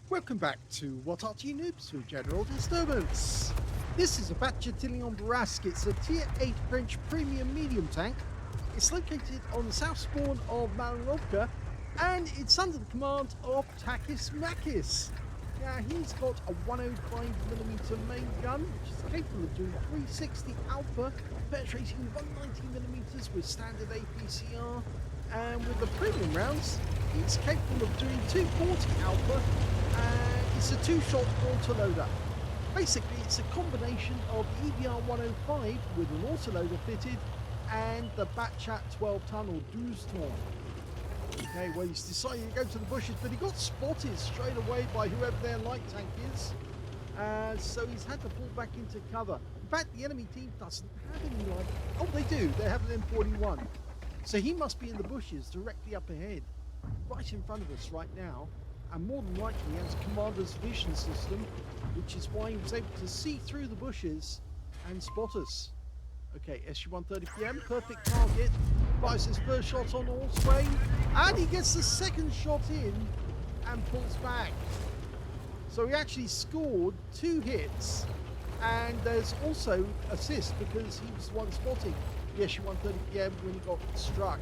Welcome back to What Arty Noobs with General Disturbance. This is a Bat Châtillon Bourrasque. It's a Tier 8 French premium medium tank. It's located on the south spawn of Malinovka, and it's under the command of TakisMakis. Now, he's got a 105mm main gun, which is capable of doing 360 alpha, penetrating 190mm with standard APCR, and with the premium rounds, it's capable of doing 240 alpha, and it's a two-shot autoloader. Basically, it's a combination of the EVR-105 with an autoloader fitted and the Bat Chat 12-ton or 12-ton. Okay, well, he's decided to go to the bushes, but he got spotted straight away by whoever their light tank is. So he's had to pull back into cover. In fact, the enemy team doesn't have any light. Oh, they do. They have an M41. So he must be in the bushes directly up ahead, right in front of us right now. And more than likely has commander's vision system, which is why he was able to see through the bushes and spot us. Okay, SU-130PM, perfect target. Fires his first shot on Aslains, and he gets the second shot in and pulls back. So he actually scored 2 hits, and there's also assist because he was the one spotting the SU-130PM when he got struck.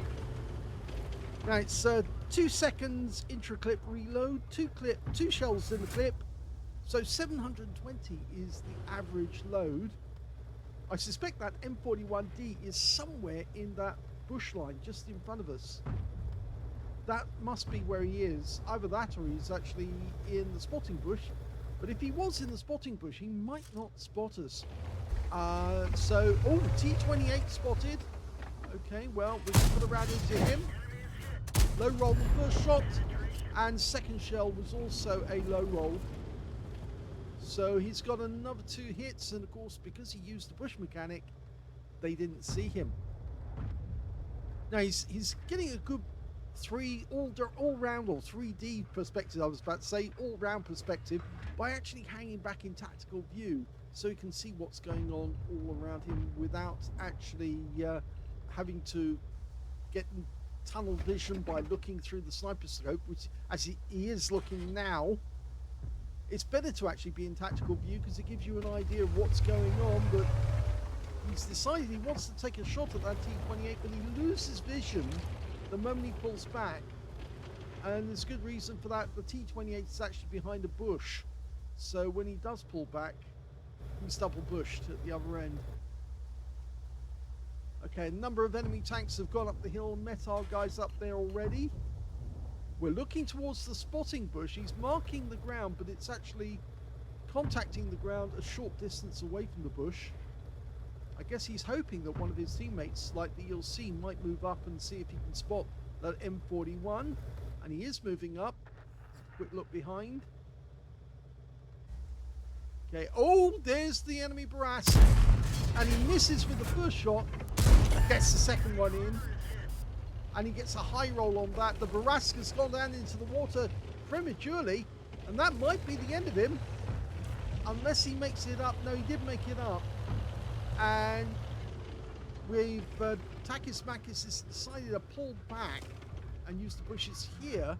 Now it's 2 seconds intra-clip reload, 2 shells in the clip, so 720 is the average load. I suspect that M41D is somewhere in that bush line just in front of us. That must be where he is. Either that or he's actually in the spotting bush. But if he was in the spotting bush, he might not spot us. T28 spotted. Okay, well, we can put a round into him. Low roll the first shot, and second shell was also a low roll. So he's got another 2 hits, and of course, because he used the bush mechanic, they didn't see him. Now he's getting a good all-round or 3D perspective, I was about to say, all-round perspective, by actually hanging back in tactical view, so he can see what's going on all around him without actually having to get tunnel vision by looking through the sniper scope, which, as he is looking now, it's better to actually be in tactical view because it gives you an idea of what's going on. But he's decided he wants to take a shot at that T28, but he loses vision the moment he pulls back, and there's good reason for that. The T28 is actually behind a bush, so when he does pull back, he's double bushed at the other end. Okay, a number of enemy tanks have gone up the hill, met our guys up there already. We're looking towards the spotting bush. He's marking the ground, but it's actually contacting the ground a short distance away from the bush. I guess he's hoping that one of his teammates, like the ELC, might move up and see if he can spot that M41. And he is moving up. Quick look behind. Okay, oh, there's the enemy Bourrasque. And he misses with the first shot. Gets the second one in. And he gets a high roll on that. The Bourrasque has gone down into the water prematurely, and that might be the end of him, unless he makes it up. No, he did make it up, and we've TakisMakis has decided to pull back and use the bushes here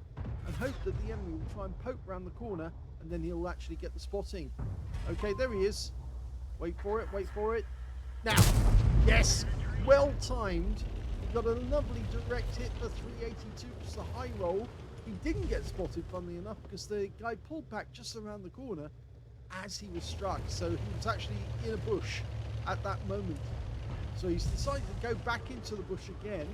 and hope that the enemy will try and poke round the corner, and then he'll actually get the spotting. Okay, there he is. Wait for it, wait for it. Now, yes, well timed. Got a lovely direct hit for 382, just a high roll. He didn't get spotted, funnily enough, because the guy pulled back just around the corner as he was struck. So he was actually in a bush at that moment. So he's decided to go back into the bush again.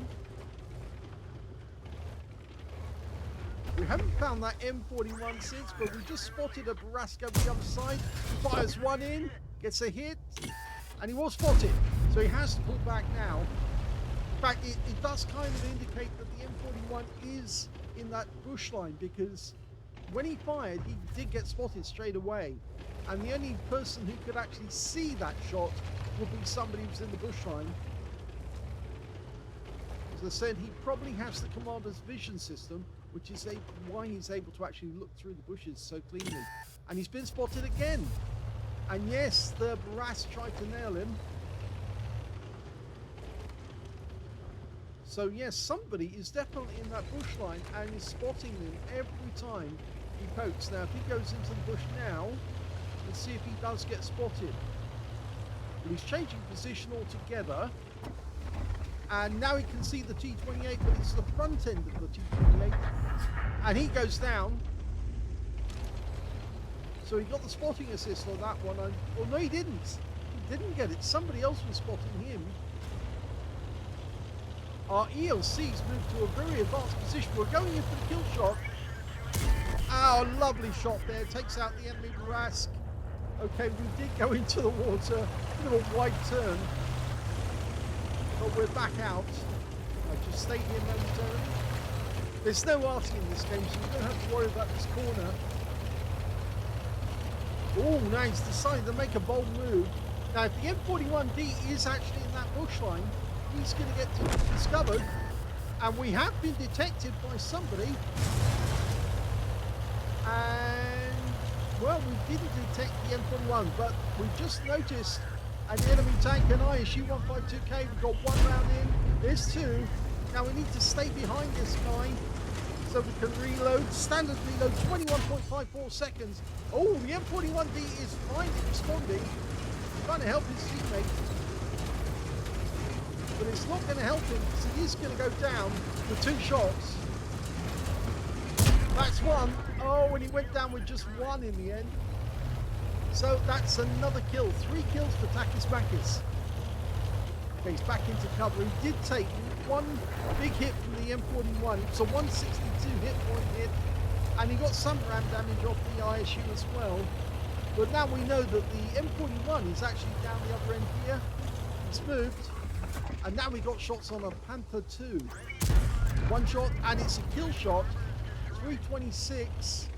We haven't found that M41 since, but we just spotted a Bourrasque over the other side. Fires one in, gets a hit, and he was spotted. So he has to pull back now. In fact, it does kind of indicate that the M41 is in that bush line, because when he fired, he did get spotted straight away. And the only person who could actually see that shot would be somebody who's in the bush line. As I said, he probably has the commander's vision system, which is why he's able to actually look through the bushes so cleanly. And he's been spotted again. And yes, the Bourrasque tried to nail him. So yes, somebody is definitely in that bush line and is spotting them every time he pokes. Now, if he goes into the bush now, let's see if he does get spotted. But he's changing position altogether. And now he can see the T28, but it's the front end of the T28. And he goes down. So he got the spotting assist on that one. Well, no, he didn't. He didn't get it. Somebody else was spotting him. Our ELC's moved to a very advanced position. We're going in for the kill shot. Oh, lovely shot there. Takes out the enemy Bourrasque. Okay, we did go into the water. Bit of a wide turn. But we're back out. I just stayed here momentarily. There's no Arty in this game, so you don't have to worry about this corner. Oh, now he's decided to make a bold move. Now, if the M41D is actually in that bush line, he's going to get discovered. And we have been detected by somebody. And, well, we didn't detect the M41, but we just noticed an enemy tank and ISU-152K. We've got one round in. There's two. Now we need to stay behind this guy so we can reload. Standard reload, 21.54 seconds. Oh, the M41D is finally responding. Trying to help his teammate. But it's not going to help him because he is going to go down with two shots. That's one. Oh, and he went down with just one in the end. So that's another kill. 3 kills for TakisMakis. Okay, he's back into cover. He did take one big hit from the M41. It was a 162 hit point hit. And he got some ram damage off the ISU as well. But now we know that the M41 is actually down the other end here. It's moved. And now we got shots on a Panther 2. One shot, and it's a kill shot. 326.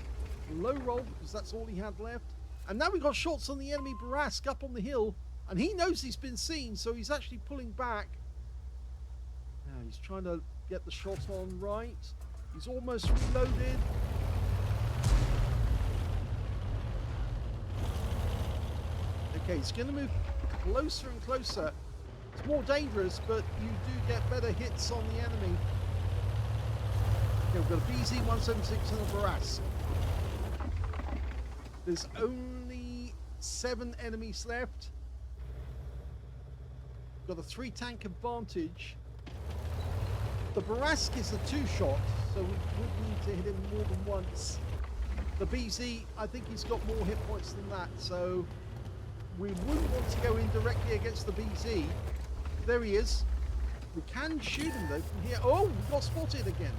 Low roll, because that's all he had left. And now we got shots on the enemy Bourrasque up on the hill. And he knows he's been seen, so he's actually pulling back. Now he's trying to get the shot on right. He's almost reloaded. Okay, he's going to move closer and closer. It's more dangerous, but you do get better hits on the enemy. Okay, we've got a BZ-176 and a Bourrasque. There's only 7 enemies left. Got a 3-tank advantage. The Bourrasque is a 2-shot, so we would need to hit him more than once. The BZ, I think he's got more hit points than that, so we wouldn't want to go in directly against the BZ. There he is. We can shoot him though from here. Oh, we got spotted again.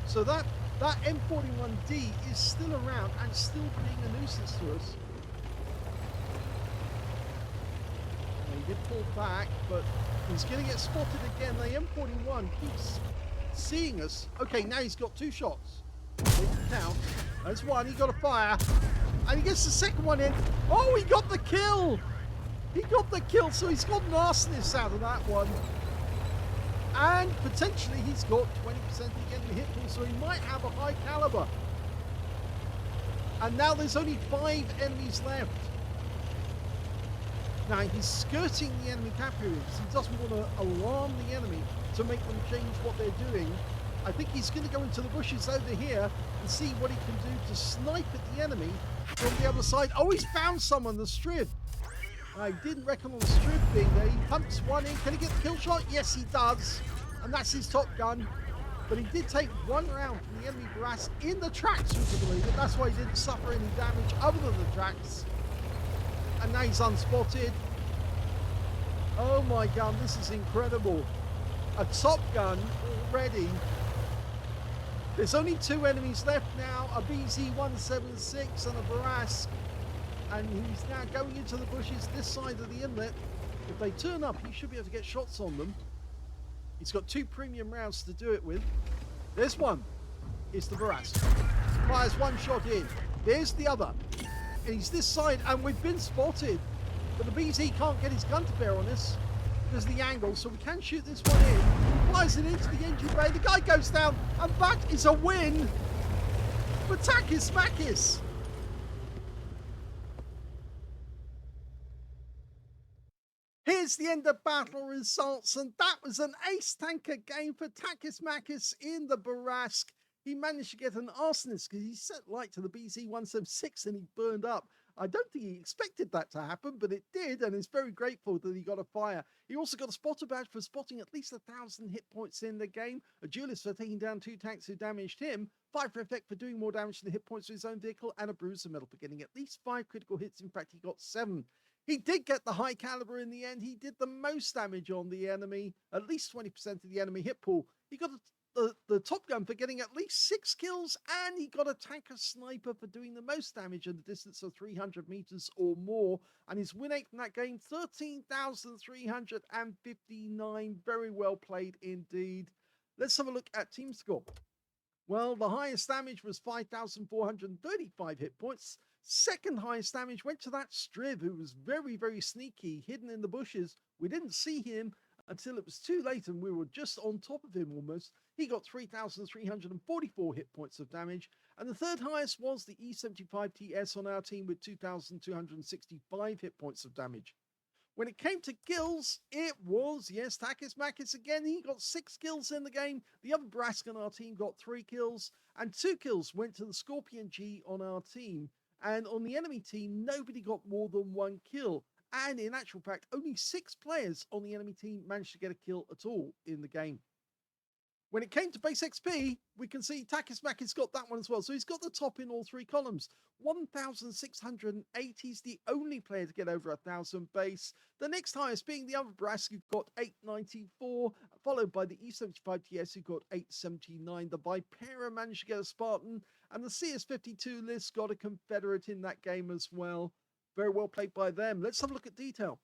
So that M41D is still around and still being a nuisance to us. He did pull back, but he's going to get spotted again. The M41 keeps seeing us. Okay, now he's got 2 shots. They can count. There's one. He got a fire. And he gets the second one in. Oh, he got the kill. He got the kill, so he's got nastiness out of that one. And potentially he's got 20% again the hit pool, so he might have a high caliber. And now there's only 5 enemies left. Now he's skirting the enemy cap area because he doesn't want to alarm the enemy to make them change what they're doing. I think he's going to go into the bushes over here and see what he can do to snipe at the enemy from the other side. Oh, he's found someone, the strip. I didn't reckon on the strip being there. He pumps one in. Can he get the kill shot? Yes, he does. And that's his top gun. But he did take 1 round from the enemy Bourrasque in the tracks, would you believe it? That's why he didn't suffer any damage other than the tracks. And now he's unspotted. Oh my god, this is incredible. A top gun already. There's only 2 enemies left now, a BZ-176 and a Bourrasque. And he's now going into the bushes this side of the inlet. If they turn up, he should be able to get shots on them. He's got 2 premium rounds to do it with. There's one. It's the Bourrasque. Fires 1 shot in. There's the other. And he's this side, and we've been spotted. But the BZ can't get his gun to bear on us because of the angle, so we can shoot this one in. Flies it into the engine bay. The guy goes down, and that is a win for TakisMakis. Here's the end of battle results, and that was an ace tanker game for TakisMakis in the Bourrasque. he managed to get an arsonist because he set light to the BZ-176 and he burned up. I don't think he expected that to happen, but it did, and is very grateful that he got a fire. He also got a spotter badge for spotting at least 1,000 hit points in the game, a duelist for taking down 2 tanks who damaged him, 5 for effect for doing more damage to the hit points of his own vehicle, and a bruiser medal for getting at least 5 critical hits. In fact, he got 7. He did get the high caliber in the end. He did the most damage on the enemy, at least 20% of the enemy hit pool. He got the top gun for getting at least 6 kills, and he got a tanker sniper for doing the most damage at a distance of 300 meters or more. And his win rate from that game, 13,359. Very well played indeed. Let's have a look at team score. Well, the highest damage was 5,435 hit points. Second highest damage went to that Striv, who was very, very sneaky, hidden in the bushes. We didn't see him until it was too late, and we were just on top of him almost. He got 3,344 hit points of damage. And the third highest was the E75TS on our team with 2,265 hit points of damage. When it came to kills, it was, yes, TakisMakis again. He got 6 kills in the game. The other Bourrasque on our team got 3 kills, and 2 kills went to the Scorpion G on our team. And on the enemy team, nobody got more than 1 kill. And in actual fact, only 6 players on the enemy team managed to get a kill at all in the game. When it came to base XP, we can see TakisMakis got that one as well. So he's got the top in all 3 columns. 1,680 is the only player to get over 1,000 base. The next highest being the other Bourrasque, who got 894, followed by the E75TS, who got 879. The Vipera managed to get a Spartan, and the CS52 list got a Confederate in that game as well. Very well played by them. Let's have a look at detail.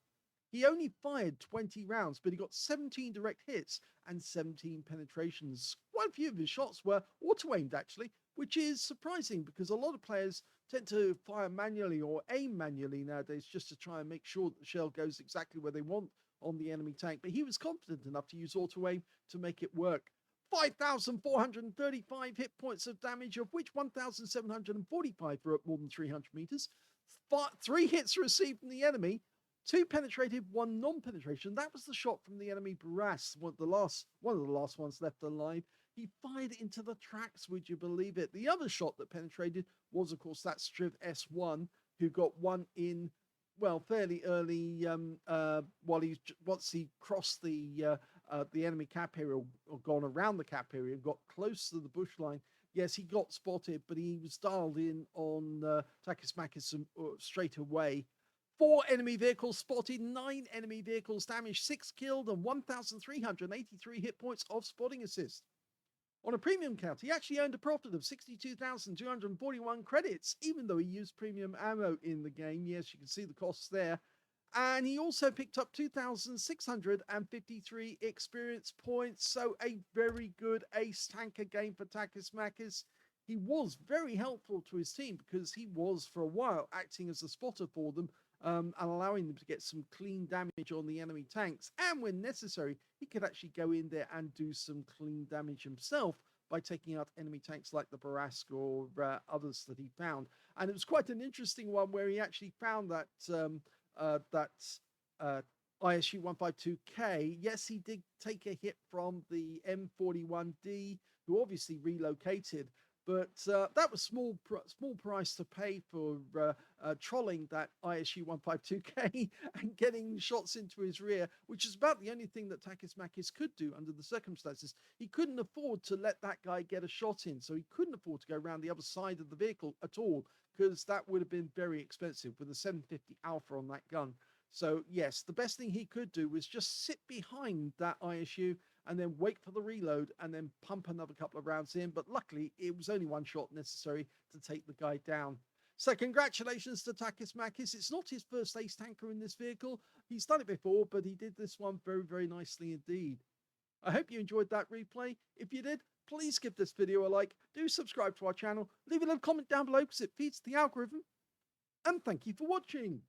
He only fired 20 rounds, but he got 17 direct hits and 17 penetrations. Quite a few of his shots were auto-aimed, actually, which is surprising because a lot of players tend to fire manually or aim manually nowadays just to try and make sure that the shell goes exactly where they want on the enemy tank. But he was confident enough to use auto-aim to make it work. 5,435 hit points of damage, of which 1,745 were at more than 300 meters. 3 hits received from the enemy. 2 penetrated, 1 non-penetration. That was the shot from the enemy Bourrasque, one of the last ones left alive. He fired into the tracks, would you believe it? The other shot that penetrated was, of course, that Striv S1, who got 1 in, well, fairly early, once he crossed the enemy cap area, or gone around the cap area and got close to the bush line. Yes, he got spotted, but he was dialed in on TakisMakis straight away. 4 enemy vehicles spotted, 9 enemy vehicles damaged, 6 killed, and 1,383 hit points of spotting assist. On a premium count, he actually earned a profit of 62,241 credits, even though he used premium ammo in the game. Yes, you can see the costs there. And he also picked up 2,653 experience points, so a very good ace tanker game for TakisMakis. He was very helpful to his team because he was, for a while, acting as a spotter for them, and allowing them to get some clean damage on the enemy tanks. And when necessary, he could actually go in there and do some clean damage himself by taking out enemy tanks like the Bourrasque or others that he found. And it was quite an interesting one where he actually found that ISU-152K. Yes, he did take a hit from the M41D, who obviously relocated, but that was small price to pay for trolling that ISU-152K and getting shots into his rear, which is about the only thing that TakisMakis could do under the circumstances. He couldn't afford to let that guy get a shot in, so he couldn't afford to go around the other side of the vehicle at all, because that would have been very expensive with a 750 Alpha on that gun. So yes, the best thing he could do was just sit behind that ISU and then wait for the reload and then pump another couple of rounds in. But luckily, it was only 1 shot necessary to take the guy down. So congratulations to TakisMakis. It's not his first ace tanker in this vehicle. He's done it before, but he did this one very, very nicely indeed. I hope you enjoyed that replay. If you did, please give this video a like. Do subscribe to our channel. Leave a little comment down below because it feeds the algorithm. And thank you for watching.